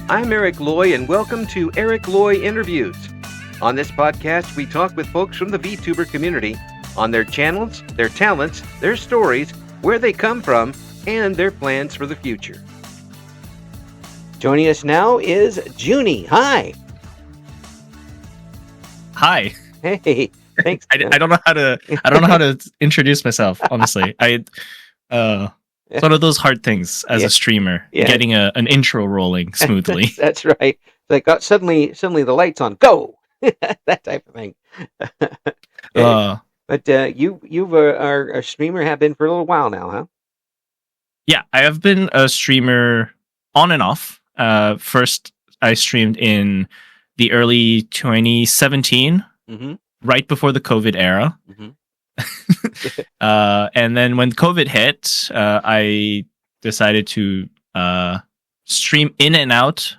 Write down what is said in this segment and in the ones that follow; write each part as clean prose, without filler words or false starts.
I'm Eric Loy, and welcome to Eric Loy Interviews. On this podcast, we talk with folks from the VTuber community on their channels, their talents, their stories, where they come from, and their plans for the future. Joining us now is Juni. Hi. Hi. Hey. Thanks. I don't know how to introduce myself. Honestly, it's one of those hard things as a streamer, getting an intro rolling smoothly. That's right. Like suddenly the lights on, go. That type of thing. But you are a streamer, have been for a little while now, huh? Yeah, I have been a streamer on and off. First, I streamed in the early 2017, right before the COVID era. And then when COVID hit, I decided to stream in and out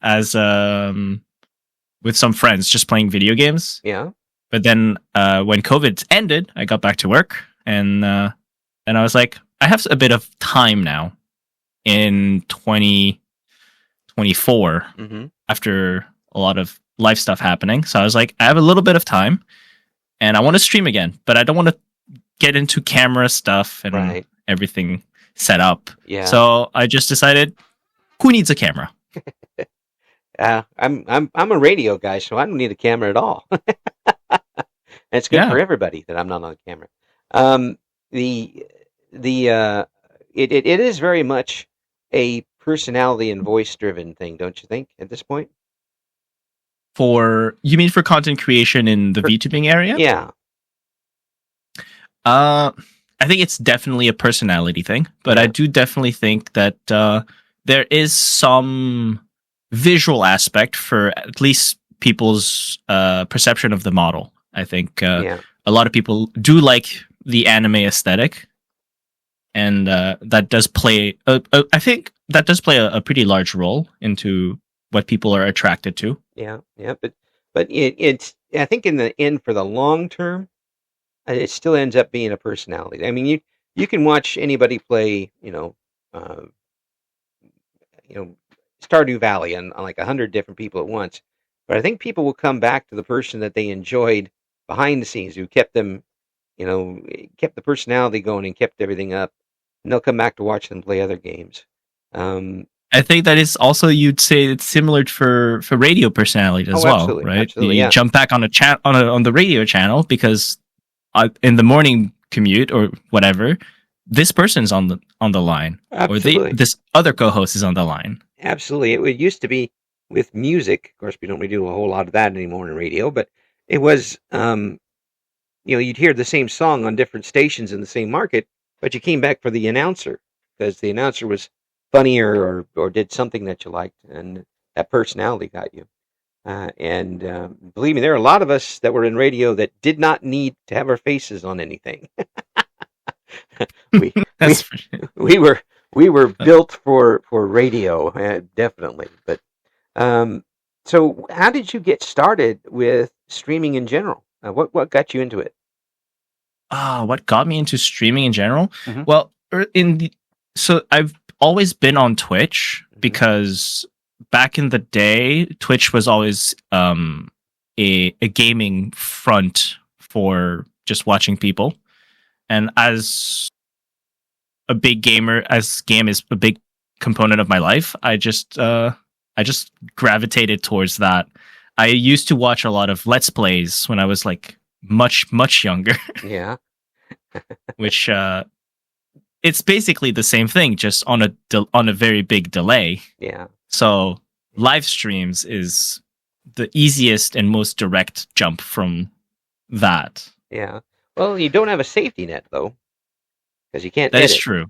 as with some friends, just playing video games. Yeah. But then when COVID ended, I got back to work, and I was like, I have a bit of time now in 2024 after a lot of life stuff happening. So I was like, I have a little bit of time, and I want to stream again, but I don't want to get into camera stuff and everything set up. Yeah. So I just decided, who needs a camera? I'm a radio guy, so I don't need a camera at all. It's good for everybody that I'm not on the camera. It is very much a personality and voice driven thing, don't you think? At this point, you mean for content creation in the VTubing area? Yeah. I think it's definitely a personality thing, but I do definitely think that there is some visual aspect for at least people's perception of the model. I think a lot of people do like the anime aesthetic, and that does play. I think that does play a pretty large role into what people are attracted to. Yeah, but it's I think in the end, for the long term, it still ends up being a personality. I mean, you can watch anybody play, Stardew Valley on like 100 different people at once, but I think people will come back to the person that they enjoyed behind the scenes, who kept them, kept the personality going and kept everything up, and they'll come back to watch them play other games. I think that is also, you'd say it's similar for radio personalities as well, right? Absolutely, you jump back on on the radio channel because in the morning commute or whatever, this person's on the line, or this other co-host is on the line. Absolutely, it used to be with music. Of course, we don't really do a whole lot of that anymore in radio, but it was, you'd hear the same song on different stations in the same market, but you came back for the announcer because the announcer was funnier or did something that you liked, and that personality got you. And believe me, there are a lot of us that were in radio that did not need to have our faces on anything. we were built for radio, definitely. But so how did you get started with streaming in general? What got you into it? What got me into streaming in general? Well, so I've always been on Twitch because back in the day, Twitch was always a gaming front for just watching people. And as a big gamer, as game is a big component of my life, I just gravitated towards that. I used to watch a lot of Let's Plays when I was like much younger. Yeah. Which it's basically the same thing, just on a very big delay. Yeah. So live streams is the easiest and most direct jump from that. Yeah. Well, you don't have a safety net though, because you can't. That is true.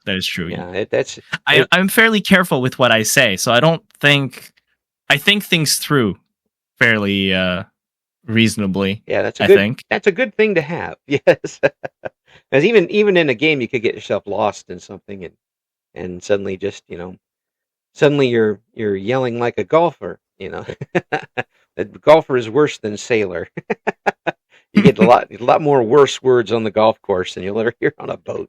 Yeah, I'm fairly careful with what I say, so I think things through fairly reasonably. Yeah, that's a good thing to have. Yes, because even in a game, you could get yourself lost in something, and suddenly you're yelling like a golfer. A golfer is worse than sailor. You get a lot more worse words on the golf course than you'll ever hear on a boat.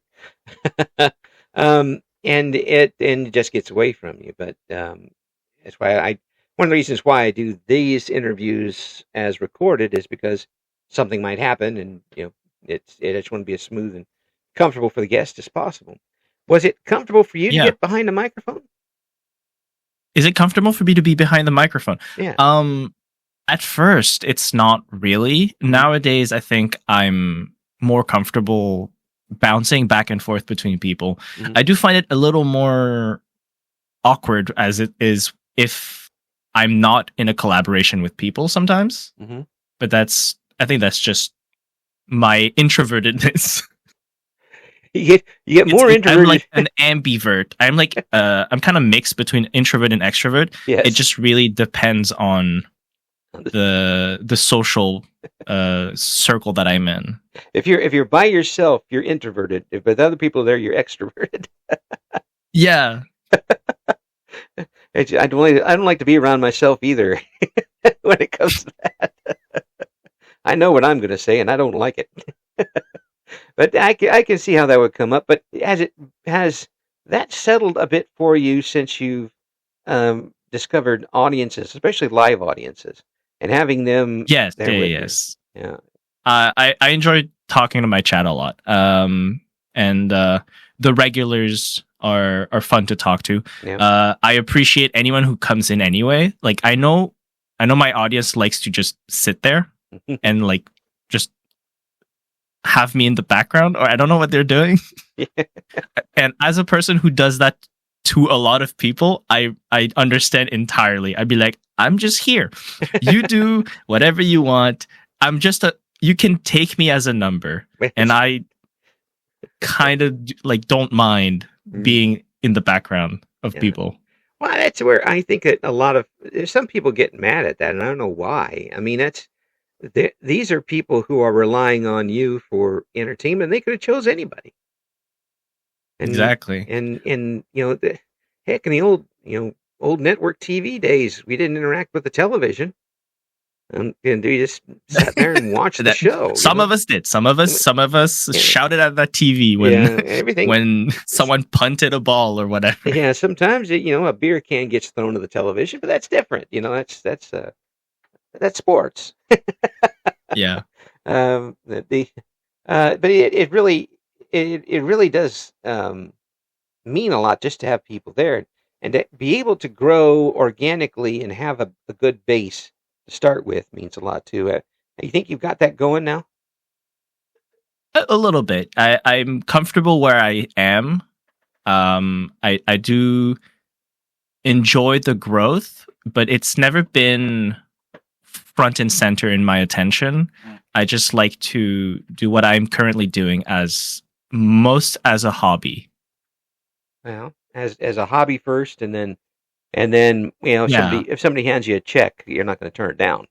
And it just gets away from you. But that's why one of the reasons why I do these interviews as recorded is because something might happen, and I just want to be as smooth and comfortable for the guest as possible. Was it comfortable for you to Yeah. get behind the microphone? Is it comfortable for me to be behind the microphone? Yeah. At first, it's not really. Nowadays, I think I'm more comfortable bouncing back and forth between people. Mhm. I do find it a little more awkward as it is if I'm not in a collaboration with people sometimes. Mm-hmm. But I think that's just my introvertedness. You get more I'm introverted. like an ambivert. I'm kind of mixed between introvert and extrovert. Yes. It just really depends on the social circle that I'm in. If you're by yourself, you're introverted. If with other people there, you're extroverted. Yeah. I don't like to be around myself either when it comes to that. I know what I'm going to say, and I don't like it. But I can see how that would come up. But has that settled a bit for you since you've discovered audiences, especially live audiences, and having them Yes. there with Yes. you? Yeah. I enjoy talking to my chat a lot. And the regulars are fun to talk to. Yeah. I appreciate anyone who comes in anyway. Like I know my audience likes to just sit there and like just have me in the background, or I don't know what they're doing. And as a person who does that to a lot of people, I understand entirely. I'd be like, I'm just here. You do whatever you want. You can take me as a number. And I kind of like don't mind being in the background of people. Well, that's where I think that a lot of some people get mad at that, and I don't know why. I mean, these are people who are relying on you for entertainment. They could have chose anybody. And, exactly. And heck, in the old network TV days, we didn't interact with the television. And we just sat there and watched the show. Some of us did. Some of us shouted at that TV when someone punted a ball or whatever. Yeah, sometimes a beer can gets thrown to the television, but that's different. That's sports. Yeah. But it really does mean a lot just to have people there and to be able to grow organically and have a good base to start with means a lot too. You think you've got that going now? A little bit. I'm comfortable where I am. I do enjoy the growth, but it's never been front and center in my attention. I just like to do what I'm currently doing as a hobby. Well, as a hobby first, and then if somebody hands you a check, you're not going to turn it down.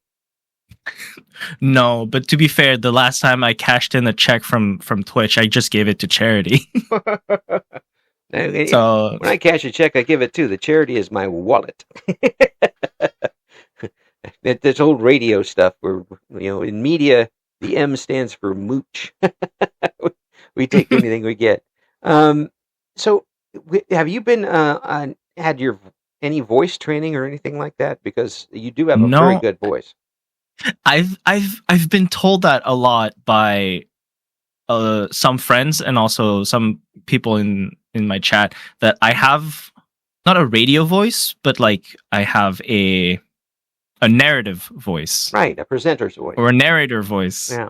No, but to be fair, the last time I cashed in a check from Twitch, I just gave it to charity. So when I cash a check, I give it to the charity is my wallet. This old radio stuff where in media the M stands for mooch. We take anything we get. So have you been had any voice training or anything like that? Because you do have a very good voice. I've been told that a lot by some friends and also some people in my chat that I have not a radio voice, but like I have a narrative voice. Right, a presenter's voice. Or a narrator voice. Yeah.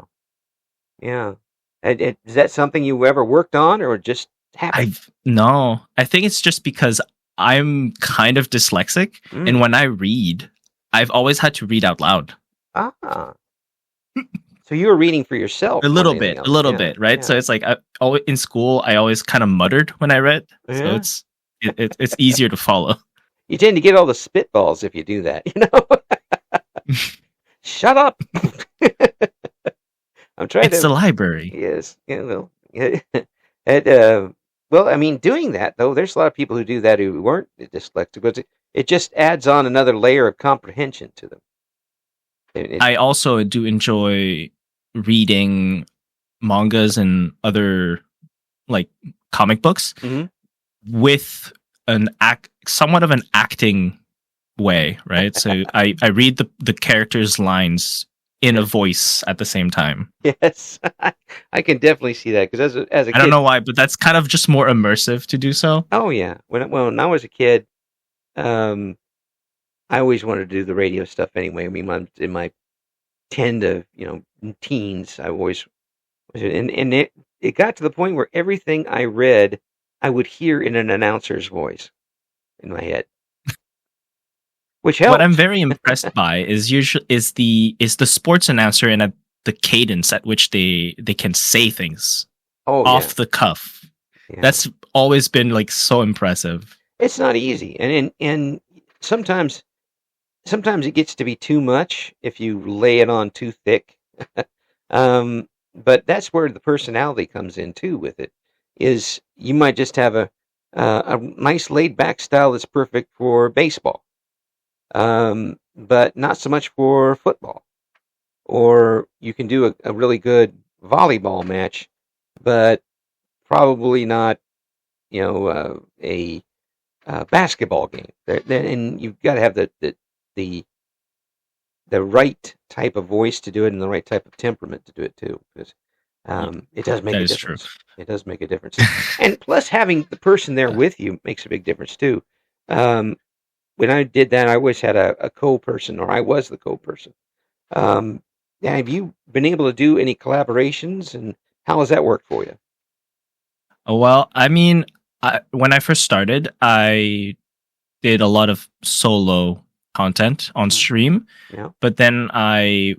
Yeah. Is that something you ever worked on or just happened? No. I think it's just because I'm kind of dyslexic. And when I read, I've always had to read out loud. Ah. So you were reading for yourself. A little bit, right? Yeah. So it's like in school, I always kind of muttered when I read. Yeah. So it's easier to follow. You tend to get all the spitballs if you do that, Shut up. I'm trying It's the library. Yes. Yeah, well, I mean, doing that, though, there's a lot of people who do that who weren't dyslexic, but it just adds on another layer of comprehension to them. I also do enjoy reading mangas and other like comic books with somewhat of an acting way, right? So I read the characters' lines in a voice at the same time. Yes, I can definitely see that because as a I don't kid, know why, but that's kind of just more immersive to do so. oh yeah, when I was a kid, um, I always wanted to do the radio stuff anyway. I mean, when I'm in my 10 to teens, I always and it got to the point where everything I read, I would hear in an announcer's voice in my head, which What I'm helped. very impressed by is the sports announcer and the cadence at which they can say things Oh yeah, off the cuff. yeah. That's always been like so impressive. It's not easy, and sometimes it gets to be too much if you lay it on too thick. But that's where the personality comes in too. With it, is you might just have a nice laid back style that's perfect for baseball, but not so much for football. Or you can do a really good volleyball match, but probably not, a basketball game. And you've got to have the the right type of voice to do it and the right type of temperament to do it too, because it does make That a is true. difference. It does make a difference, and plus having the person there with you makes a big difference too. Um, when I did that, I always had a co-person, or I was the co-person. Yeah, have you been able to do any collaborations, and how has that worked for you? Well, I mean, when I first started, I did a lot of solo content on stream, Yeah. but then I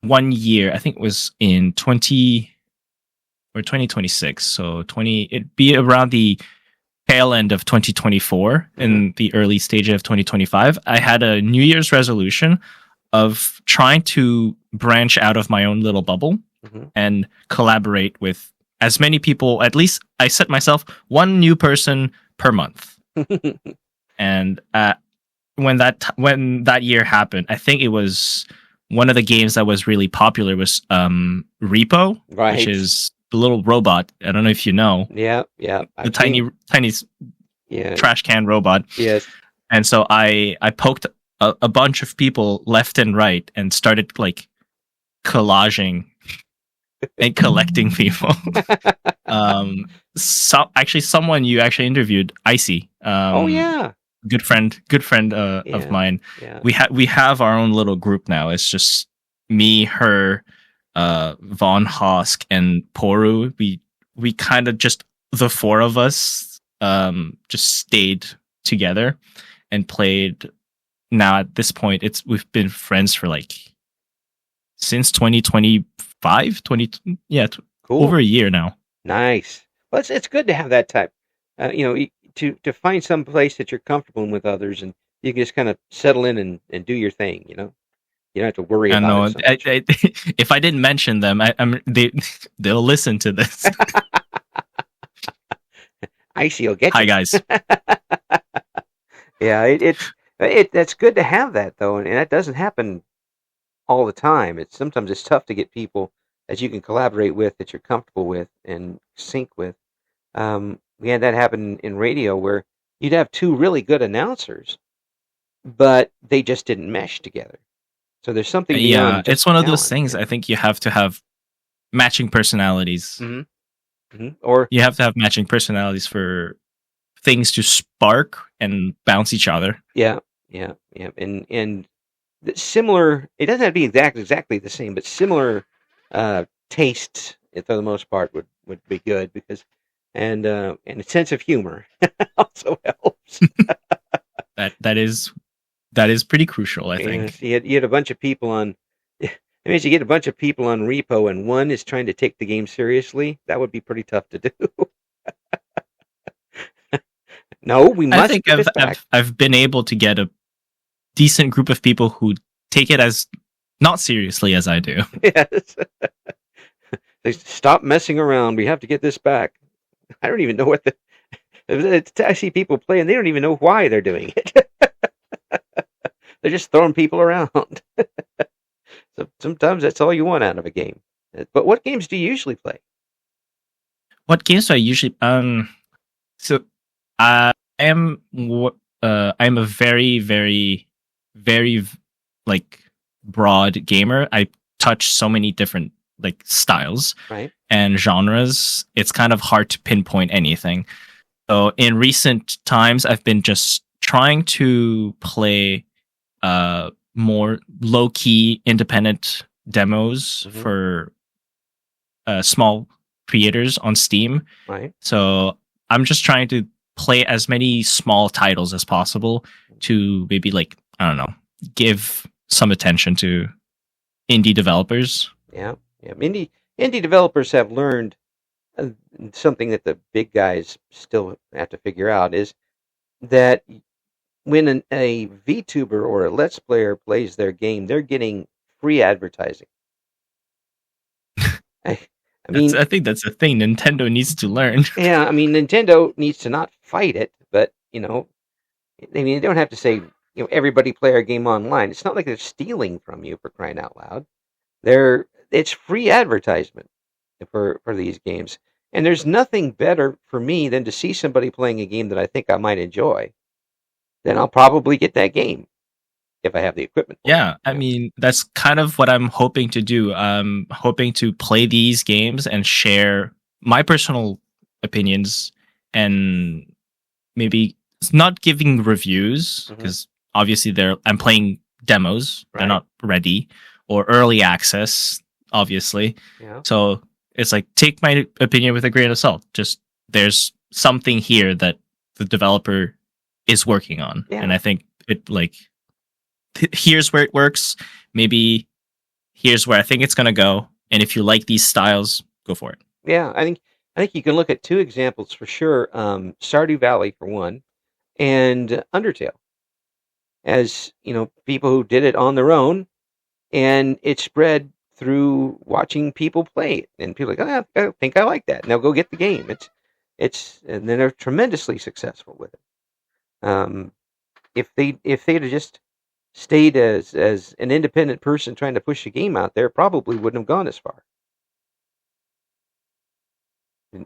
1 year, I think it was in 2026, so 20 it'd be around the tail end of 2024 in the early stage of 2025. I had a New Year's resolution of trying to branch out of my own little bubble Mm-hmm. and collaborate with as many people. At least I set myself one new person per month. And when that year happened, I think it was one of the games that was really popular was Repo, Right. which is the little robot. I don't know if you know Yeah, yeah. the tiny Yeah. trash can robot. Yes. And so I poked a bunch of people left and right and started like collaging and collecting people. Someone you actually interviewed, Icy. Oh yeah. Good friend Yeah. of mine. Yeah. We have our own little group now. It's just me, her, Von Hosk, and Poru. We kind of just the four of us just stayed together and played. Now at this point, we've been friends for like since 2025, Cool. over a year now. Nice. Well, it's good to have that type. To find some place that you're comfortable in with others, and you can just kind of settle in and do your thing. You don't have to worry I about know. it so much. If I didn't mention them, they'll listen to this. Icy will get Hi you. guys. Yeah, that's good to have that though, and that doesn't happen all the time. Sometimes it's tough to get people that you can collaborate with, that you're comfortable with and sync with. We had that happen in radio where you'd have two really good announcers, but they just didn't mesh together. So there's something beyond Yeah, just it's one of those talent. things. I think you have to have matching personalities. Or You have to have matching personalities for things to spark and bounce each other. yeah, and similar. It doesn't have to be exactly the same, but similar tastes, for the most part, would be good because and a sense of humor also helps. That is pretty crucial, I think. Yes, you had a bunch of people on. It means you get a bunch of people on repo, and one is trying to take the game seriously. That would be pretty tough to do. No, we I must think get this back. I've been able to get a decent group of people who take it as not seriously as I do. Yes. They stop messing around. We have to get this back. I don't even know what I see people play, and they don't even know why they're doing it. They're just throwing people around. So sometimes that's all you want out of a game. But what games do you usually play? What games do I usually so I am I'm a very very like broad gamer. I touch so many different like styles Right. and genres. It's kind of hard to pinpoint anything. So in recent times, I've been just trying to play more low key independent demos Mm-hmm. for small creators on Steam. Right. So I'm just trying to play as many small titles as possible to maybe like, I don't know, give some attention to indie developers. Yeah. Yeah. Indie developers have learned something that the big guys still have to figure out is that when a VTuber or a Let's Player plays their game, they're getting free advertising. I, I mean, I think that's a thing Nintendo needs to learn. yeah, I mean, Nintendo needs to not fight it, but I mean, they don't have to say, everybody play our game online. It's not like they're stealing from you, for crying out loud. It's free advertisement for these games, and there's nothing better for me than to see somebody playing a game that I think I might enjoy. Then I'll probably get that game if I have the equipment for it. Yeah, I mean, that's kind of what I'm hoping to do. I'm hoping to play these games and share my personal opinions and maybe not giving reviews because obviously I'm playing demos. Right. They're not ready or early access, obviously. Yeah. So it's like, take my opinion with a grain of salt. Just there's something here that the developer is working on. Yeah. And I think it like, here's where it works. Maybe here's where I think it's going to go. And if you like these styles, go for it. Yeah, I think you can look at two examples for sure. Stardew Valley for one, and Undertale, as people who did it on their own, and it spread through watching people play it, and people are like, I think I like that, and they'll go get the game. And then they're tremendously successful with it. If they'd have just stayed as an independent person trying to push a game out there, probably wouldn't have gone as far.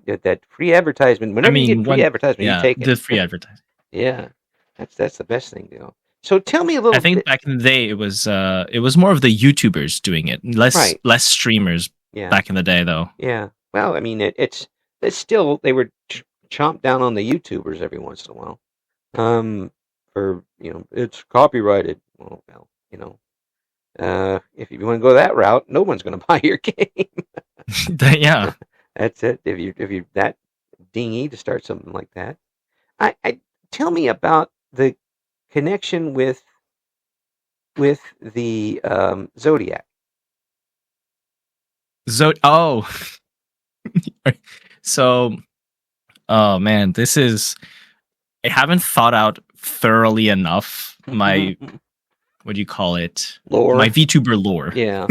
That free advertisement. Whenever you get free advertisement, you take it. The free advertising. Yeah, that's the best thing, So tell me a little. I think back in the day, it was more of the YouTubers doing it, less streamers. Yeah. Back in the day, though. Yeah. Well, I mean, it's still they were chomp down on the YouTubers every once in a while. For it's copyrighted. Well, if you want to go that route, no one's going to buy your game. Yeah. That's it. If you're that dingy to start something like that, I tell me about the connection with the Zodiac. Oh, so, oh man, I haven't thought out thoroughly enough my what do you call it? Lore. My VTuber lore. Yeah.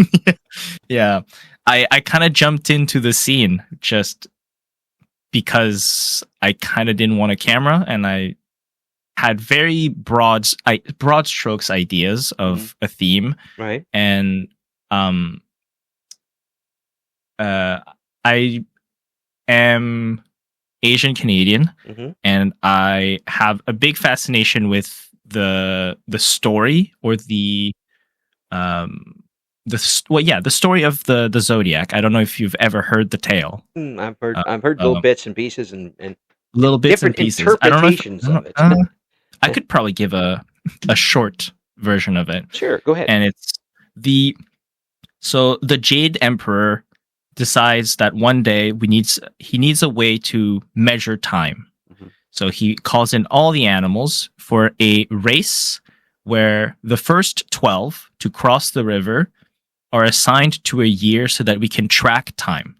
Yeah. I kind of jumped into the scene just because I kind of didn't want a camera, and I had very broad strokes ideas of a theme. Right. And I am Asian Canadian, and I have a big fascination with the story or the story of the Zodiac. I don't know if you've ever heard the tale. I've heard little bits and pieces and little bits and pieces. Interpretations of it. I could probably give a short version of it. Sure, go ahead. And it's the Jade Emperor decides that one day he needs a way to measure time. So he calls in all the animals for a race where the first 12 to cross the river are assigned to a year so that we can track time.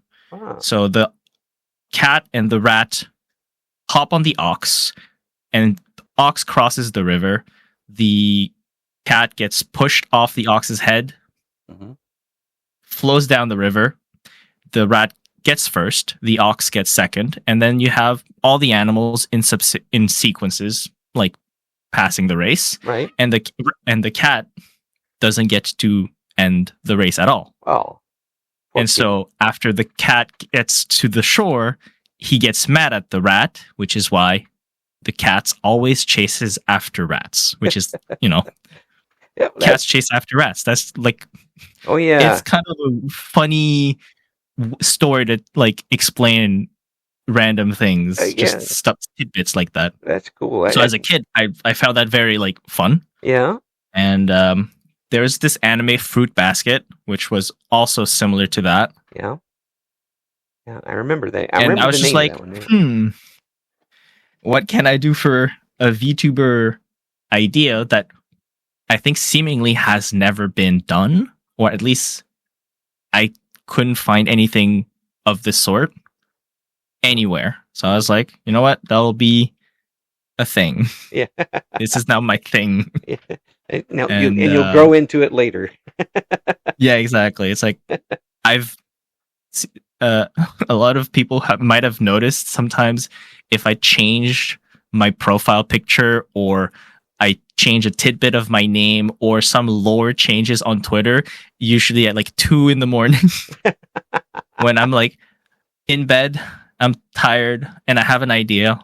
So the cat and the rat hop on the ox, and the ox crosses the river. The cat gets pushed off the ox's head, flows down the river. The rat gets first, the ox gets second, and then you have all the animals in sequences, like passing the race. Right. And the cat doesn't get to end the race at all. Oh. And so after the cat gets to the shore, he gets mad at the rat, which is why the cat always chases after rats, which is, Yeah, cats chase after rats. That's like, oh yeah, it's kind of a funny story to like explain random things, yeah, just stuff tidbits like that. that's cool. So as a kid, I found that very like fun. Yeah, And there's this anime Fruit Basket, which was also similar to that. yeah, yeah. I remember that. I And I remember was the just name of like, that one. what can I do for a VTuber idea that I think seemingly has never been done, or at least I couldn't find anything of this sort anywhere. So I was like, you know what? That'll be a thing. Yeah, This is now my thing. yeah. Now And you'll grow into it later. yeah, exactly. It's like I've uh, a lot of people might have noticed sometimes if I changed my profile picture or I change a tidbit of my name or some lore changes on Twitter, usually at like 2 a.m. when I'm like in bed, I'm tired, and I have an idea,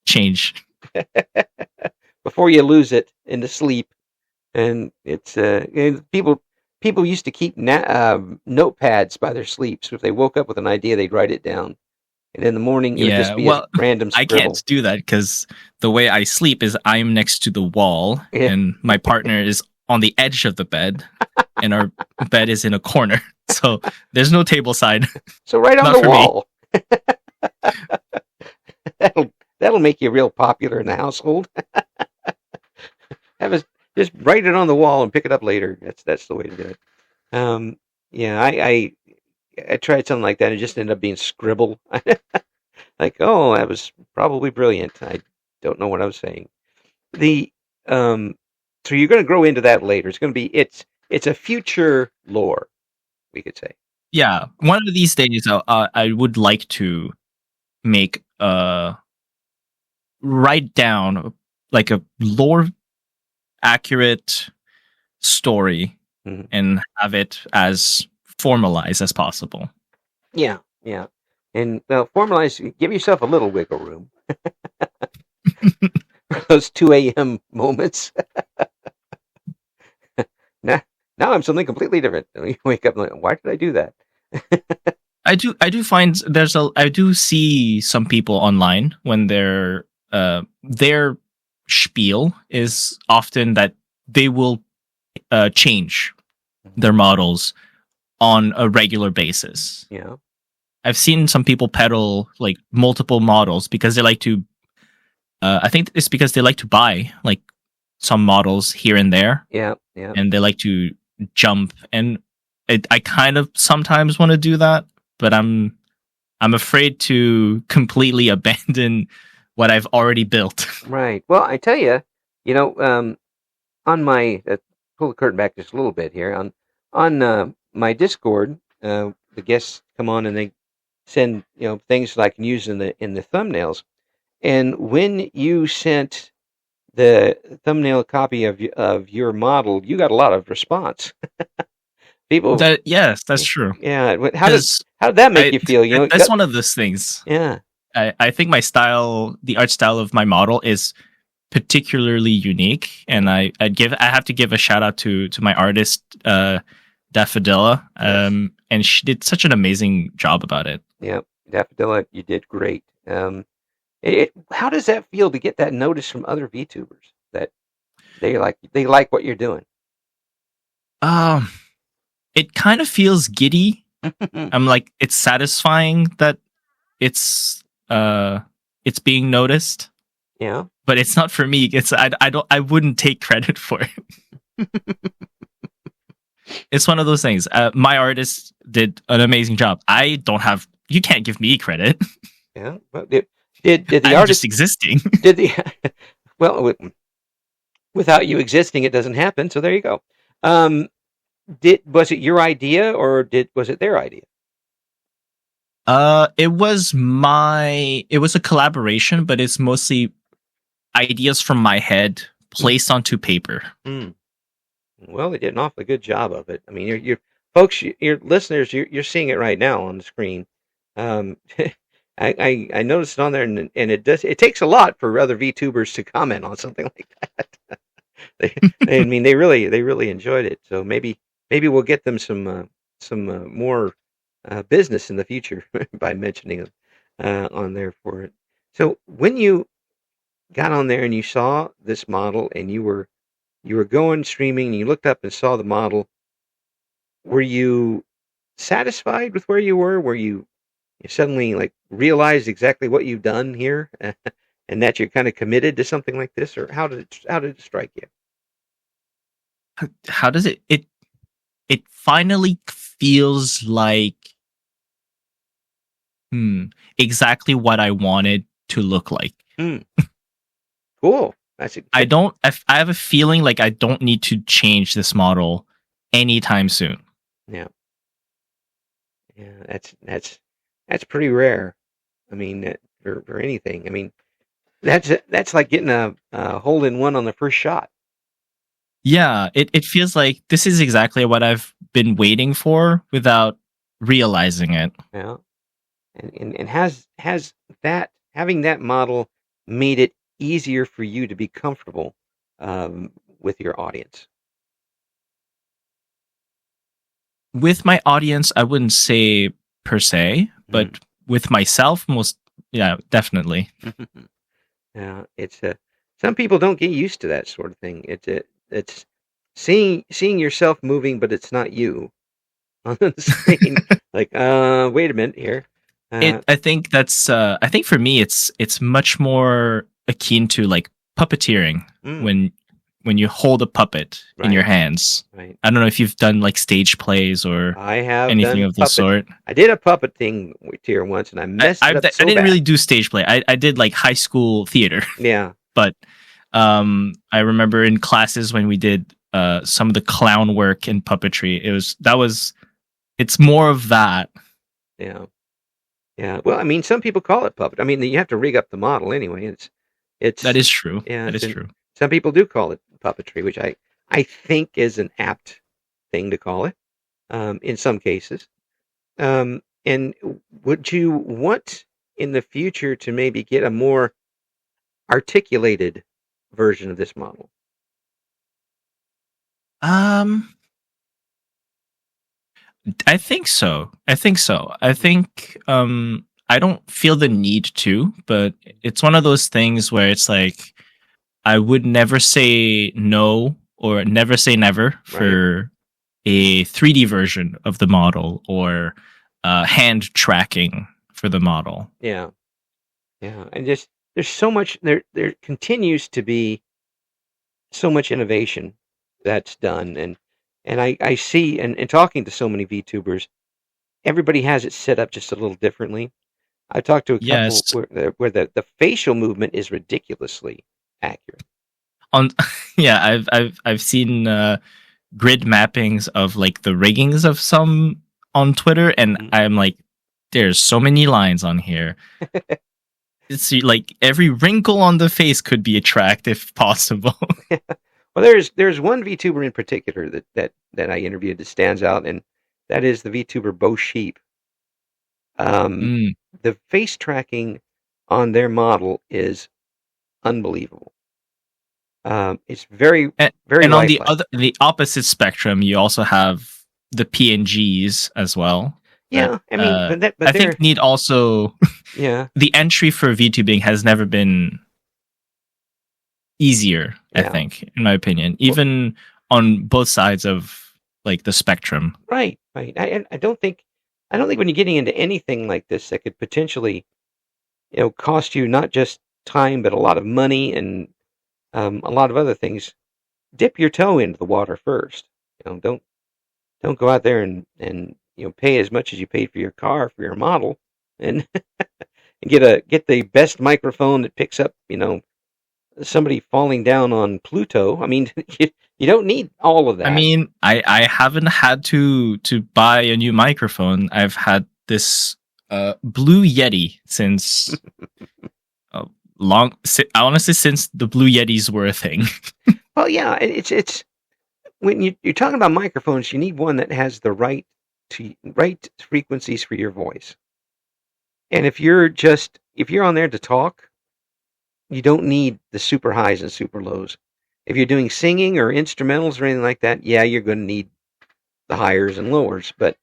change. Before you lose it into sleep. And it's people used to keep notepads by their sleep. So if they woke up with an idea, they'd write it down, and in the morning it would just Yeah, be a well, random I scribble. can't do that because the way I sleep is I'm next to the wall, Yeah. and my partner is on the edge of the bed, and our bed is in a corner. So there's no table side. So right on Not the for me. wall. that'll make you real popular in the household. Just write it on the wall and pick it up later. That's the way to do it. Yeah, I tried something like that and it just ended up being scribble. Like, oh, that was probably brilliant. I don't know what I was saying. The so you're going to grow into that later. It's going to be it's a future lore, we could say. Yeah, one of these days, I would like to make write down like a lore accurate story Mhm. and have it as formalized as possible. Yeah, yeah. And well, formalize. Give yourself a little wiggle room. Those 2 a.m. moments. now, now I'm something completely different. You wake up and like, why did I do that? I do find I do see some people online when their spiel is often that they will change their models on a regular basis. Yeah. I've seen some people peddle like multiple models because they like to. I think it's because they like to buy like some models here and there, Yeah. Yeah. and they like to jump. And I kind of sometimes want to do that, but I'm afraid to completely abandon what I've already built. Right. Well, I tell you, on my pull the curtain back just a little bit here on my Discord, the guests come on and they send things that I can use in the thumbnails. And when you sent the thumbnail copy of your model, you got a lot of response. People, Yes, that's true. yeah. How did that make you feel? That's one of those things. Yeah. I think my style, the art style of my model, is particularly unique, and I have to give a shout out to my artist, Daffodilla, Yes. and she did such an amazing job about it. Yeah, Daffodilla, you did great. How does that feel to get that notice from other VTubers that they like what you're doing? It kind of feels giddy. I'm like, it's satisfying that it's being noticed. Yeah. But it's not for me. I wouldn't take credit for it. It's one of those things. My artist did an amazing job. You can't give me credit. Yeah. Well, did the I'm artist just existing. did the well without you existing it doesn't happen, so there you go. Was it your idea or was it their idea? It was a collaboration, but it's mostly ideas from my head placed onto paper. Well, they did an awfully good job of it. I mean, your folks, your listeners, you're seeing it right now on the screen. I noticed it on there, and it takes a lot for other VTubers to comment on something like that. I mean, they really enjoyed it. So maybe we'll get them some more business in the future by mentioning them on there for it. So when you got on there and you saw this model and you were going streaming and you looked up and saw the model, were you satisfied with where you were? Were you suddenly like realized exactly what you've done here, and that you're kind of committed to something like this, or how did it strike you? How does it finally feels like hmm, exactly what I wanted to look like. Hmm. Cool. I have a feeling like I don't need to change this model anytime soon. Yeah, yeah. That's pretty rare. I mean, for anything. I mean, that's like getting a hole in one on the first shot. Yeah, it feels like this is exactly what I've been waiting for without realizing it. Yeah, and has that having that model made it easier for you to be comfortable with your audience? With my audience, I wouldn't say per se, but with myself, most yeah, definitely. Yeah, it's some people don't get used to that sort of thing. It's seeing yourself moving, but it's not you on the screen. Like, wait a minute here. I think that's I think for me it's much more akin to like puppeteering Mm, when you hold a puppet in your right, hands. right. I don't know if you've done like stage plays or I have anything done of the puppet. sort. I did a puppet thing with here once, and I messed it up I so didn't bad. really do stage play. I did like high school theater, Yeah, but I remember in classes when we did some of the clown work and puppetry. It's more of that. yeah, yeah. Well, I mean, some people call it puppet. I mean, you have to rig up the model anyway. That It's is true. yeah. That is true. Some people do call it puppetry, which I think is an apt thing to call it in some cases. And would you want in the future to maybe get a more articulated version of this model? Um I think so. I think so. I think I don't feel the need to, but it's one of those things where it's like I would never say no or never say never Right? for a 3D version of the model or hand tracking for the model. Yeah, yeah. And just there's so much there continues to be so much innovation that's done, and I see and talking to so many VTubers, everybody has it set up just a little differently. I talked to a couple Yes. where the facial movement is ridiculously accurate. On yeah, I've seen grid mappings of like the riggings of some on Twitter, and Mhm. I'm like, there's so many lines on here. It's like every wrinkle on the face could be a tracked if possible. Well, there's one VTuber in particular that I interviewed that stands out, and that is the VTuber Bo Sheep. Um, Mm. the face tracking on their model is unbelievable. It's very And, very and on the lifelike. the opposite spectrum, you also have the PNGs as well. That Yeah, I mean, but I they're think need also yeah, the entry for VTubing has never been easier. I yeah. think, in my opinion, Well, even on both sides of like the spectrum. right, right. I don't think when you're getting into anything like this that could potentially cost you not just time but a lot of money and a lot of other things. Dip your toe into the water first. Don't go out there and pay as much as you paid for your car for your model, and, and get the best microphone that picks up somebody falling down on Pluto. I mean, you don't need all of I that. mean, I haven't had to buy a new microphone. I've had this Blue Yeti since honestly since the Blue Yetis were a thing. Well, yeah, it's when you're talking about microphones, you need one that has the right frequencies for your voice. And if you're on there to talk, you don't need the super highs and super lows. If you're doing singing or instrumentals or anything like that, yeah, you're going to need the highers and lowers. But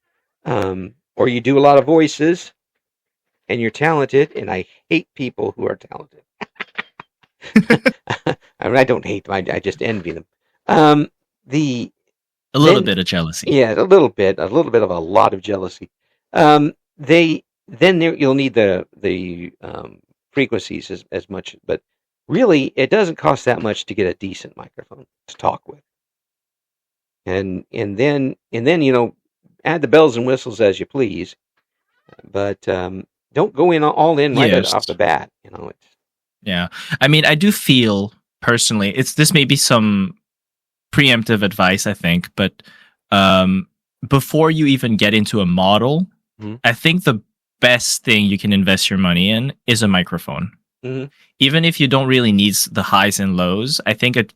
or you do a lot of voices and you're talented, and I hate people who are talented. I mean, I don't hate them. I just envy them. The A little then bit of jealousy. Yeah, a little bit of a lot of jealousy. They then you'll need the frequencies as much, but really it doesn't cost that much to get a decent microphone to talk with, and then add the bells and whistles as you please, but don't go in all in right Yes. off the bat. Yeah. I mean, I do feel personally, this may be some preemptive advice, I think, but before you even get into a model, Mhm. I think the best thing you can invest your money in is a microphone. Mhm. Even if you don't really need the highs and lows, I think a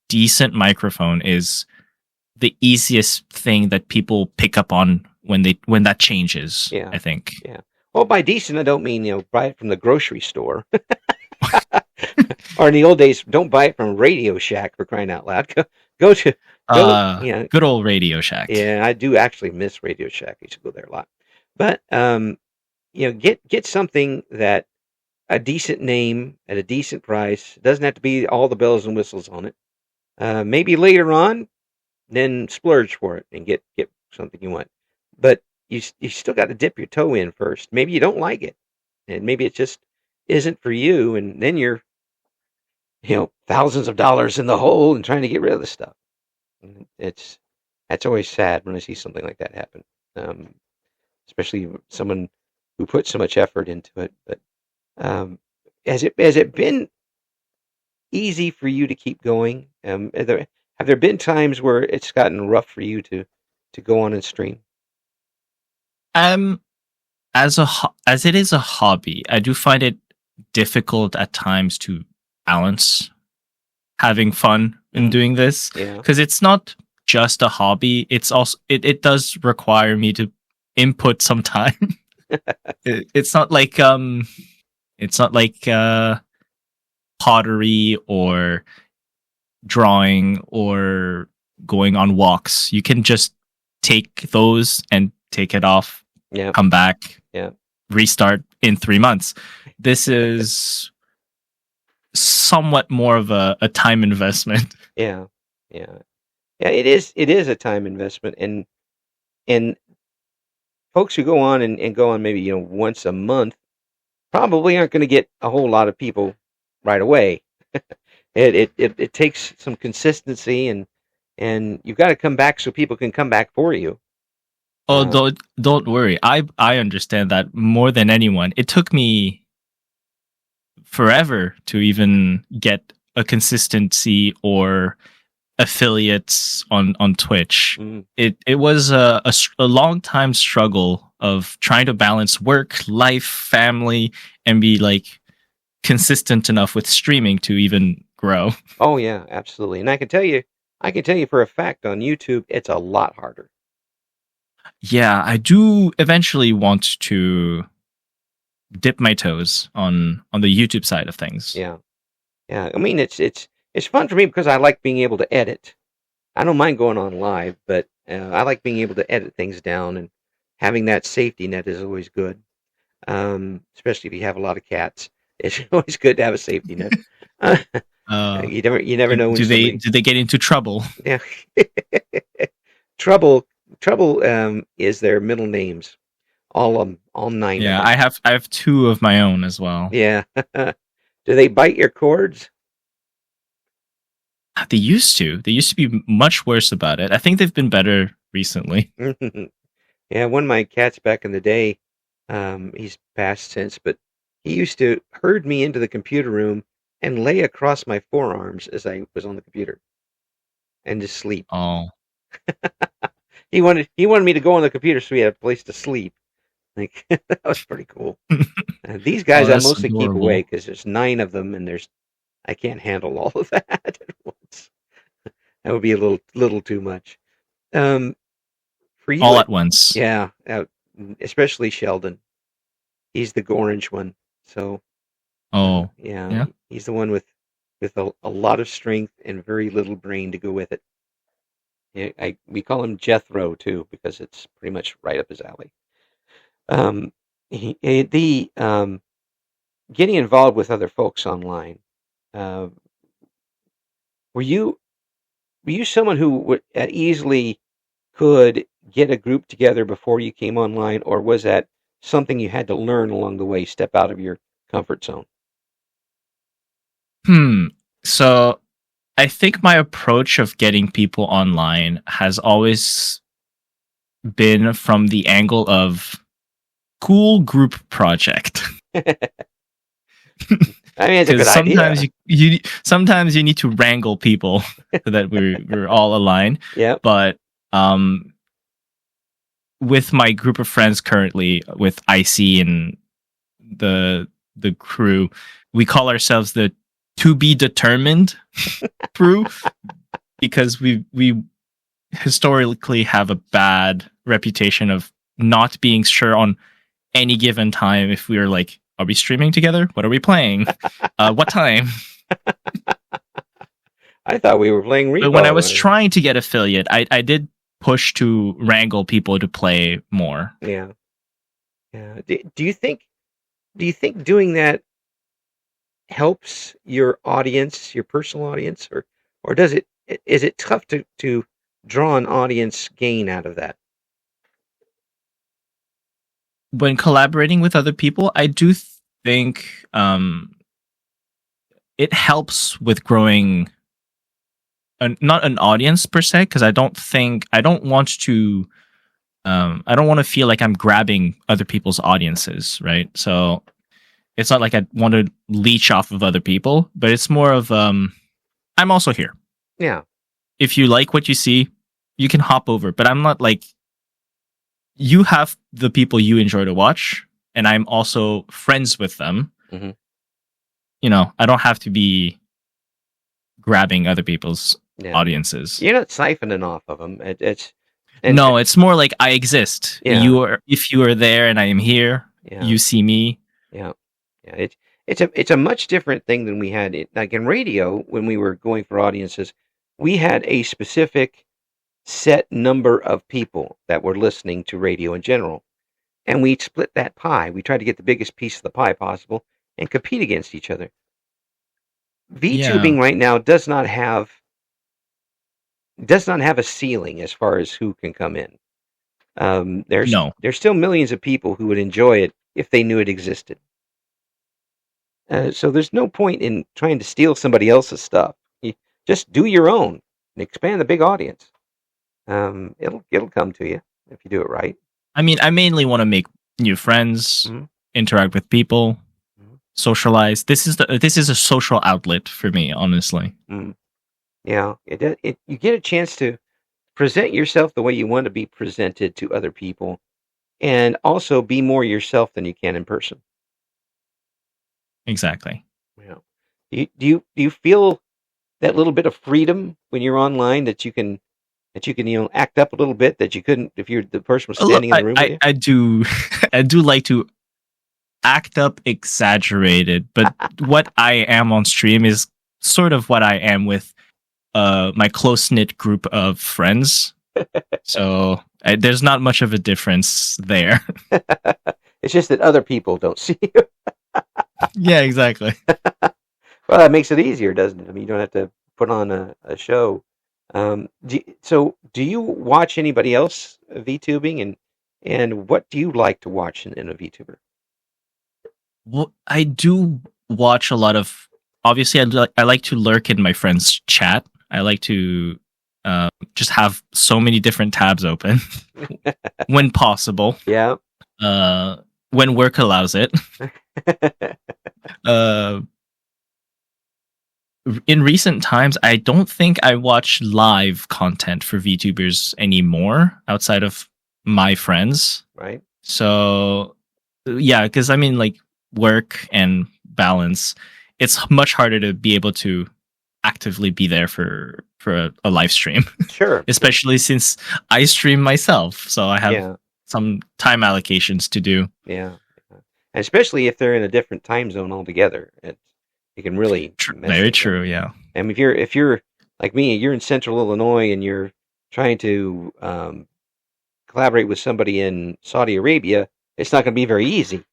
decent microphone is the easiest thing that people pick up on when that changes. Yeah. I think. Yeah. Well, by decent, I don't mean buy it from the grocery store. Or in the old days, don't buy it from Radio Shack, for crying out loud. Go to yeah. Good old Radio Shack. Yeah, I do actually miss Radio Shack. I used to go there a lot. But get something that a decent name at a decent price. It doesn't have to be all the bells and whistles on it. Maybe later on, then splurge for it and get something you want. But you still got to dip your toe in first. Maybe you don't like it, and maybe it just isn't for you, and then you're thousands of dollars in the hole and trying to get rid of the stuff. And that's always sad when I see something like that happen, especially someone who put so much effort into it. But has it been easy for you to keep going? Have there been times where it's gotten rough for you to go on and stream? As it is a hobby, I do find it difficult at times to balance having fun in doing this, because it's not just a hobby. It's also it does require me to input some time. It's not like pottery or drawing or going on walks. You can just take those and take it off, come back, restart in 3 months. This is somewhat more of a time investment. Yeah. It is a time investment, and folks who go on and go on maybe once a month probably aren't going to get a whole lot of people right away. It takes some consistency, and you've got to come back so people can come back for you. Oh, don't worry. I understand that more than anyone. It took me forever to even get a consistency or affiliates on Twitch. It was a long time struggle of trying to balance work, life, family, and be consistent enough with streaming to even grow. Oh yeah, absolutely. And I can tell you for a fact on YouTube, it's a lot harder. Yeah, I do eventually want to dip my toes on the YouTube side of things. Yeah. I mean, it's fun for me because I like being able to edit. I don't mind going on live, but I like being able to edit things down, and having that safety net is always good. Especially if you have a lot of cats, it's always good to have a safety net. You never know when do they get into trouble? Yeah. Trouble is their middle names. All 9. Yeah, I have 2 of my own as well. Yeah. Do they bite your cords? They used to. They used to be much worse about it. I think they've been better recently. Yeah, one of my cats back in the day, he's passed since, but he used to herd me into the computer room and lay across my forearms as I was on the computer and just sleep. Oh. He wanted me to go on the computer so he had a place to sleep. That was pretty cool. These guys I mostly keep away because there's 9 of them, and I can't handle all of that at once. That would be a little too much. For you, all at once. Yeah, especially Sheldon. He's the orange one. So. Oh. Yeah. He's the one with with a lot of strength and very little brain to go with it. We call him Jethro too because it's pretty much right up his alley. Um, the getting involved with other folks online. Uh, were you someone who would easily could get a group together before you came online, or was that something you had to learn along the way, step out of your comfort zone? So I think my approach of getting people online has always been from the angle of cool group project. I mean, it's a good Because idea. sometimes you need to wrangle people so that we're all aligned. Yeah. But with my group of friends currently, with IC and the crew, we call ourselves the to be determined crew because we historically have a bad reputation of not being sure on any given time if we were like, are we streaming together? What are we playing? What time? I thought we were playing Repo. But when I was trying to get affiliate, I did push to wrangle people to play more. Yeah. Yeah. Do you think doing that helps your audience, your personal audience, or is it tough to draw an audience gain out of that? When collaborating with other people, I do think it helps with growing not an audience per se, because I don't want to feel like I'm grabbing other people's audiences, right? So it's not like I want to leech off of other people, but it's more of I'm also here. Yeah. If you like what you see, you can hop over, but I'm not like, you have the people you enjoy to watch, and I'm also friends with them. Mm-hmm. You know, I don't have to be grabbing other people's audiences. You're not siphoning off of them. It's more like I exist. Yeah. If you are there and I am here, you see me. Yeah. Yeah. It's a much different thing than we had like in radio when we were going for audiences. We had a specific set number of people that were listening to radio in general, and we split that pie. We tried to get the biggest piece of the pie possible and compete against each other. VTubing right now does not have a ceiling as far as who can come in. There's still millions of people who would enjoy it if they knew it existed. So there's no point in trying to steal somebody else's stuff. You just do your own and expand the big audience. It'll come to you if you do it right. I mean, I mainly want to make new friends, interact with people, socialize. This is a social outlet for me, honestly. Yeah, you get a chance to present yourself the way you want to be presented to other people, and also be more yourself than you can in person. Exactly. Yeah. Do you feel that little bit of freedom when you're online that you can act up a little bit that you couldn't if the person was standing in the room with you? I do I do like to act up exaggerated, but what I am on stream is sort of what I am with my close-knit group of friends. So there's not much of a difference there. It's just that other people don't see you. Yeah, exactly. Well, that makes it easier, doesn't it? I mean, you don't have to put on a show. Do you watch anybody else VTubing, and what do you like to watch in a VTuber? Well, I do watch a lot of. Obviously, I like to lurk in my friends' chat. I like to just have so many different tabs open when possible. Yeah. When work allows it. In recent times, I don't think I watch live content for VTubers anymore outside of my friends. Right. So, yeah, because I mean, like, work and balance, it's much harder to be able to actively be there for a live stream. Sure. Especially since I stream myself. So I have some time allocations to do. Yeah. And especially if they're in a different time zone altogether. It can really mess Very things up. true. Yeah. And if you're like me, you're in Central Illinois and you're trying to collaborate with somebody in Saudi Arabia, it's not going to be very easy.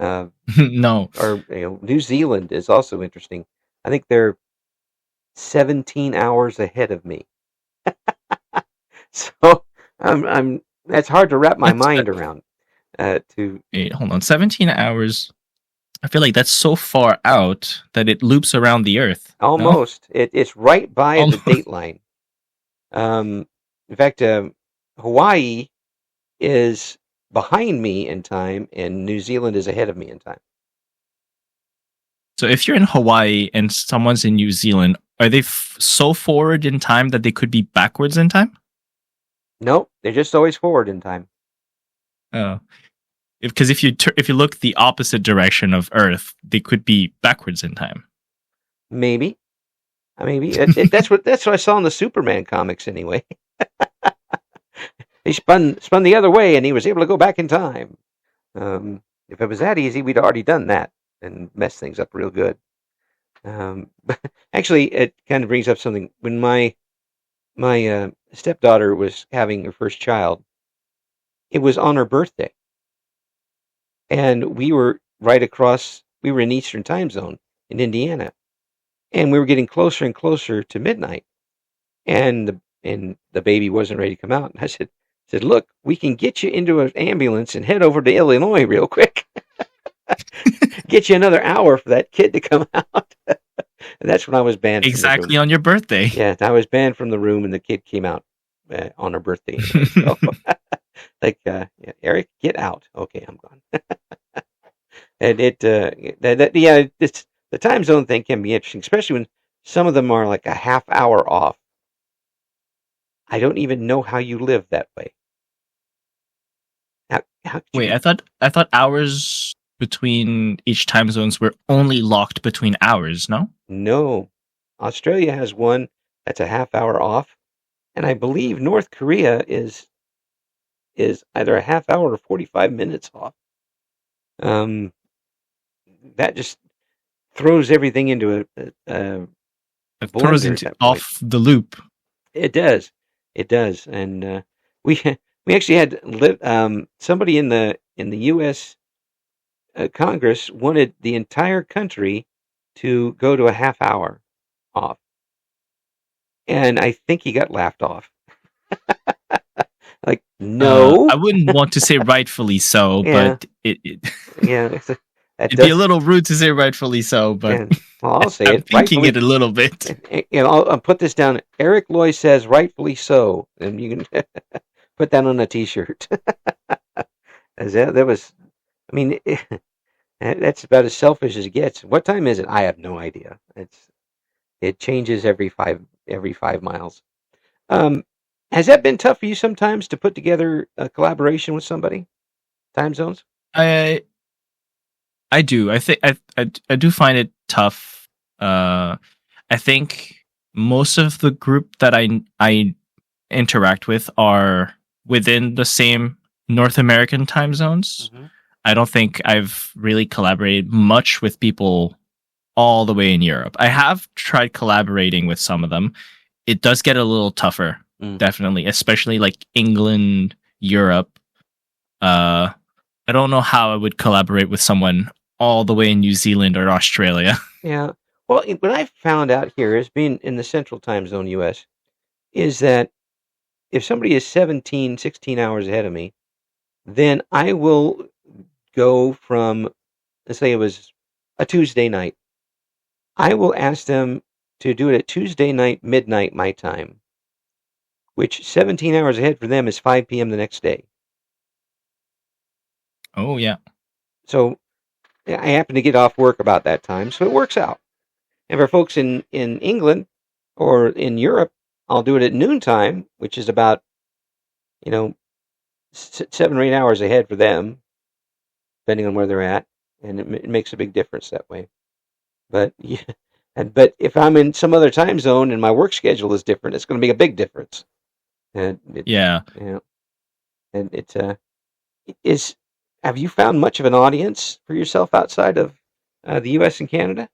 No. Or New Zealand is also interesting. I think they're 17 hours ahead of me. So I'm that's hard to wrap my That's mind around. To wait, hold on. 17 hours. I feel like that's so far out that it loops around the Earth. No? almost, it's right by the Almost. date line. In fact, Hawaii is behind me in time, and New Zealand is ahead of me in time. So if you're in Hawaii and someone's in New Zealand, are they so forward in time that they could be backwards in time? Nope, they're just always forward in time. Oh, because if you look the opposite direction of Earth, they could be backwards in time. Maybe. That's what I saw in the Superman comics anyway. He spun the other way, and he was able to go back in time. If it was that easy, we'd already done that and messed things up real good. But actually, it kind of brings up something. When my stepdaughter was having her first child, it was on her birthday, and we were right across. We were in Eastern Time Zone in Indiana, and we were getting closer and closer to midnight, and the baby wasn't ready to come out. And I said, look, we can get you into an ambulance and head over to Illinois real quick. Get you another hour for that kid to come out. And that's when I was banned exactly from the room. On your birthday. Yeah, I was banned from the room, and the kid came out on her birthday. Anyway, so. Like, Eric, get out. Okay, I'm gone. And the time zone thing can be interesting, especially when some of them are like a half hour off. I don't even know how you live that way. Wait, I thought hours between each time zones were only locked between hours. No. No, Australia has one that's a half hour off, and I believe North Korea is either a half hour or 45 minutes off. That just throws everything into a It throws blender it off the loop. It does, and we actually had somebody in the U.S. Congress wanted the entire country to go to a half hour off, and I think he got laughed off. Like, no, I wouldn't want to say rightfully so, Yeah. but it yeah, it'd be a little rude to say rightfully so, but Yeah. Well, I'll say I'm it. thinking it a little bit. I'll put this down. Eric Loy says rightfully so, and you can put that on a T-shirt. That was, I mean, that's about as selfish as it gets. What time is it? I have no idea. It changes every 5 miles. Has that been tough for you sometimes to put together a collaboration with somebody? Time zones? I do. I think I do find it tough. I think most of the group that I interact with are within the same North American time zones. Mm-hmm. I don't think I've really collaborated much with people all the way in Europe. I have tried collaborating with some of them. It does get a little tougher, definitely, especially like England, Europe. I don't know how I would collaborate with someone all the way in New Zealand or Australia. Yeah. Well, what I've found out here as being in the Central Time Zone, U.S., is that if somebody is 16 hours ahead of me, then I will go from, let's say it was a Tuesday night. I will ask them to do it at Tuesday night, midnight, my time, which 17 hours ahead for them is 5 p.m. the next day. Oh, yeah. So I happen to get off work about that time, so it works out. And for folks in England or in Europe, I'll do it at noontime, which is about, 7 or 8 hours ahead for them, depending on where they're at, and it makes a big difference that way. But yeah, but if I'm in some other time zone and my work schedule is different, it's going to make a big difference. And Yeah. And have you found much of an audience for yourself outside of the U.S. and Canada?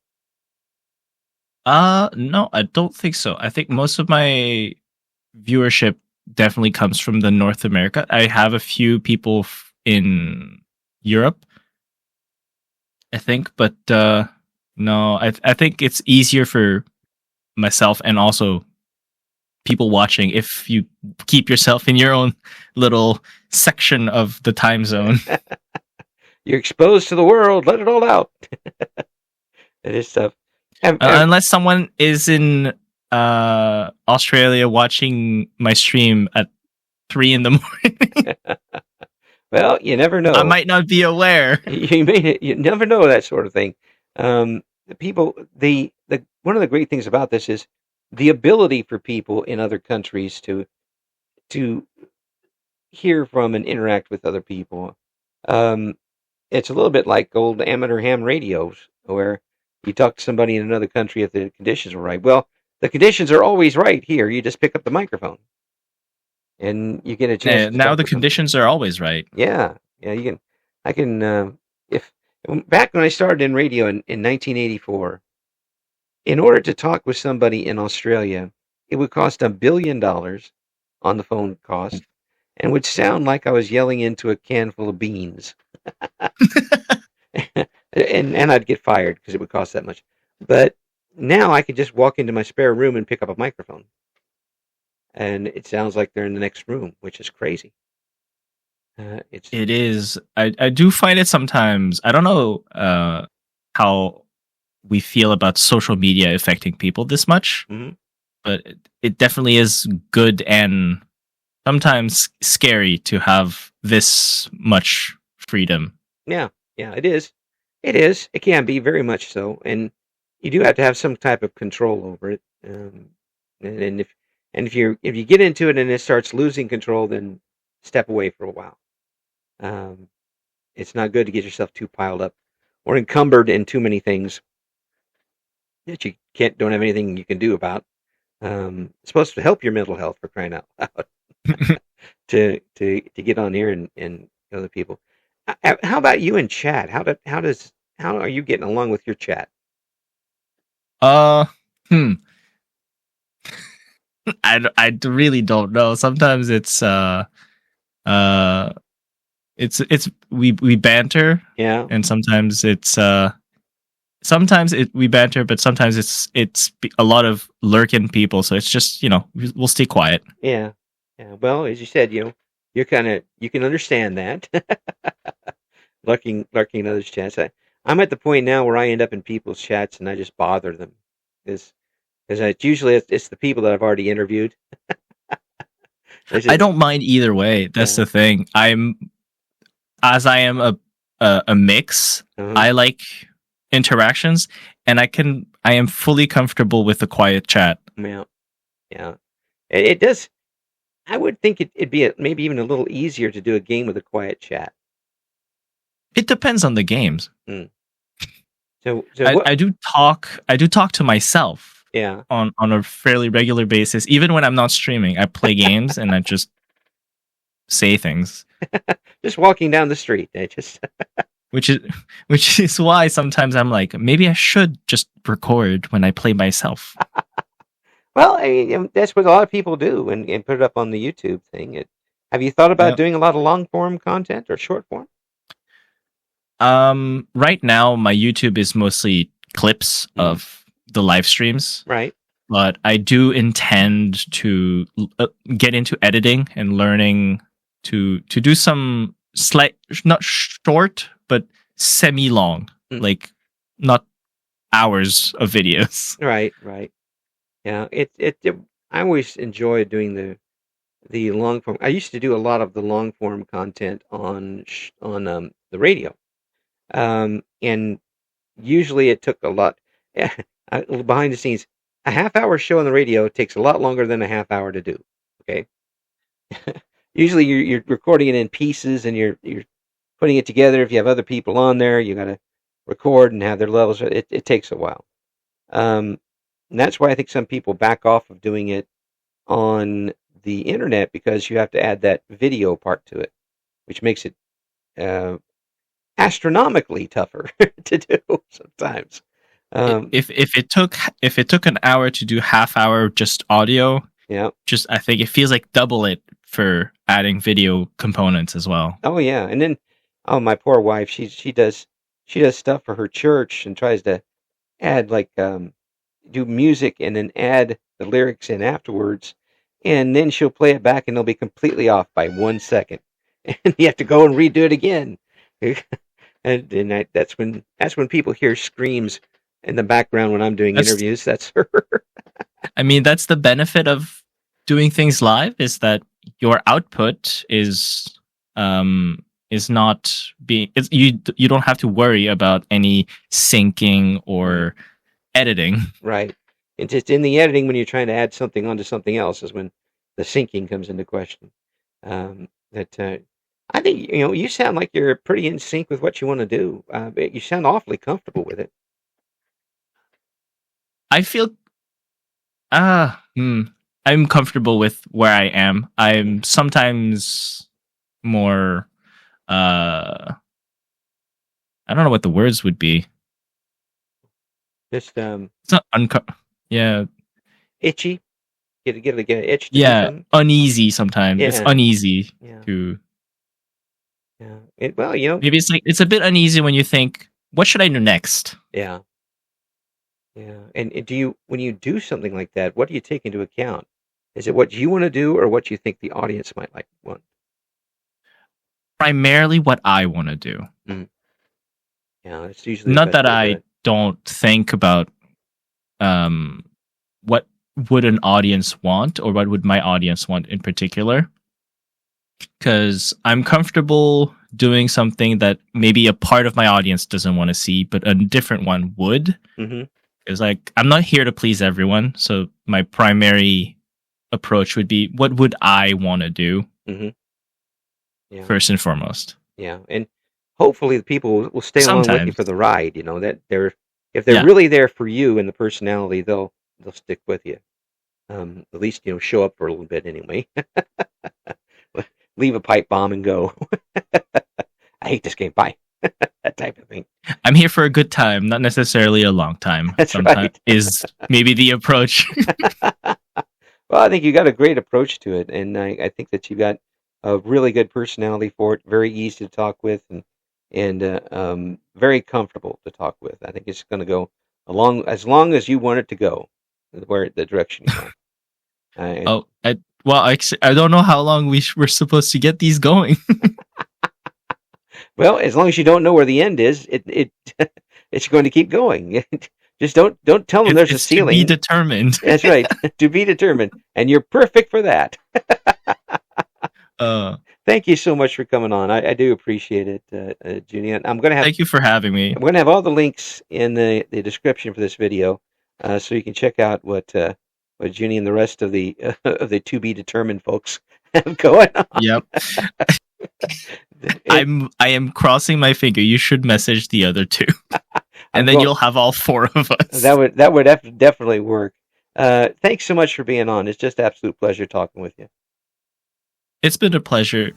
No, I don't think so. I think most of my viewership definitely comes from the North America. I have a few people in Europe, I think, but no, I think it's easier for myself and also people watching if you keep yourself in your own little section of the time zone. You're exposed to the world. Let it all out. It is tough. Unless someone is in Australia watching my stream at 3 in the morning. Well, you never know. I might not be aware. You never know that sort of thing. The people, the one of the great things about this is the ability for people in other countries to hear from and interact with other people. It's a little bit like old amateur ham radios, where you talk to somebody in another country if the conditions were right. Well, the conditions are always right here. You just pick up the microphone, and you get a chance. Now the conditions are always right. Yeah, you can. I can. If back when I started in radio in 1984, in order to talk with somebody in Australia, it would cost $1 billion on the phone cost, and would sound like I was yelling into a can full of beans. and I'd get fired because it would cost that much. But now I could just walk into my spare room and pick up a microphone, and it sounds like they're in the next room, which is crazy. It is. I do find it sometimes. I don't know how we feel about social media affecting people this much, but it definitely is good and sometimes scary to have this much freedom. Yeah, it is. It is. It can be very much so, and you do have to have some type of control over it. And if you get into it and it starts losing control, then step away for a while. It's not good to get yourself too piled up or encumbered in too many things that you don't have anything you can do about. It's supposed to help your mental health, for crying out loud. to get on here and other people. How about you in chat? How are you getting along with your chat? I really don't know. Sometimes it's we banter. Yeah. And sometimes we banter, but sometimes it's a lot of lurking people, so it's just, we'll stay quiet. Yeah. Well, as you said, you can understand that. lurking in others' chats. I'm at the point now where I end up in people's chats and I just bother them because usually it's the people that I've already interviewed. I don't mind either way. That's the thing. I am a mix. I like interactions, and I am fully comfortable with the quiet chat. Yeah. It does. I would think it'd be maybe even a little easier to do a game with a quiet chat. It depends on the games. So I do talk to myself. Yeah. On a fairly regular basis, even when I'm not streaming, I play games and I just say things. Just walking down the street, which is why sometimes I'm like, maybe I should just record when I play myself. Well, that's what a lot of people do and put it up on the YouTube thing. Have you thought about doing a lot of long form content or short form? Right now my YouTube is mostly clips of the live streams. Right. But I do intend to get into editing and learning to do some not short, but semi-long, like not hours of videos. Right. Yeah, I always enjoyed doing the long form. I used to do a lot of the long form content on the radio, and usually it took a lot. Behind the scenes, a half-hour show on the radio takes a lot longer than a half hour to do. Okay, usually you're recording it in pieces and you're putting it together. If you have other people on there, you got to record and have their levels. It takes a while. And that's why I think some people back off of doing it on the internet, because you have to add that video part to it, which makes it astronomically tougher to do sometimes. If it took an hour to do half hour just audio, Yeah. just I think it feels like double it for adding video components as well. Oh yeah, and then my poor wife, she does stuff for her church and tries to add like do music and then add the lyrics in afterwards, and then she'll play it back and they'll be completely off by 1 second, and you have to go and redo it again. That's when people hear screams in the background when I'm doing interviews. That's her. I mean, that's the benefit of doing things live, is that your output is not being you don't have to worry about any syncing or editing. Right. And just in the editing, when you're trying to add something onto something else, is when the syncing comes into question. I think you sound like you're pretty in sync with what you want to do. You sound awfully comfortable with it. I feel I'm comfortable with where I am. I'm sometimes more I don't know what the words would be. Just it's not yeah, itchy. Get an itch. Yeah, uneasy sometimes. Yeah. It's uneasy to. Yeah. Well, maybe it's a bit uneasy when you think, what should I do next? Yeah. Yeah. And when you do something like that, what do you take into account? Is it what you want to do or what you think the audience might want? Primarily what I want to do. Mm. Yeah, it's usually not that I don't think about what would an audience want or what would my audience want in particular, because I'm comfortable doing something that maybe a part of my audience doesn't want to see, but a different one would. Mm-hmm. It's like, I'm not here to please everyone, so my primary approach would be, what would I want to do? Mm-hmm. Yeah. First and foremost. Yeah, and hopefully the people will stay along with you for the ride. That if they're really there for you and the personality, they'll stick with you. At least show up for a little bit anyway. Leave a pipe bomb and go. I hate this game. Bye. That type of thing. I'm here for a good time, not necessarily a long time. That's right. Is maybe the approach. Well, I think you got a great approach to it, and I think that you got a really good personality for it. Very easy to talk with, and very comfortable to talk with. I think it's going to go as long as you want it to go, the direction you want. I don't know how long we're supposed to get these going. Well, as long as you don't know where the end is, it's going to keep going. Just don't tell them there's a ceiling. To be determined. That's right. To be determined, and you're perfect for that. Thank you so much for coming on. I do appreciate it, Juni. I'm going to have. Thank you for having me. I'm going to have all the links in the description for this video, so you can check out what Juni and the rest of the to be determined folks have going on. Yep. I am crossing my finger. You should message the other two, and then you'll have all four of us. That would definitely work. Thanks so much for being on. It's just an absolute pleasure talking with you. It's been a pleasure.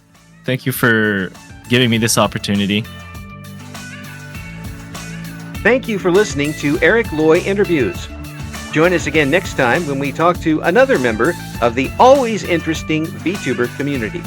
Thank you for giving me this opportunity. Thank you for listening to Eric Loy Interviews. Join us again next time when we talk to another member of the always interesting VTuber community.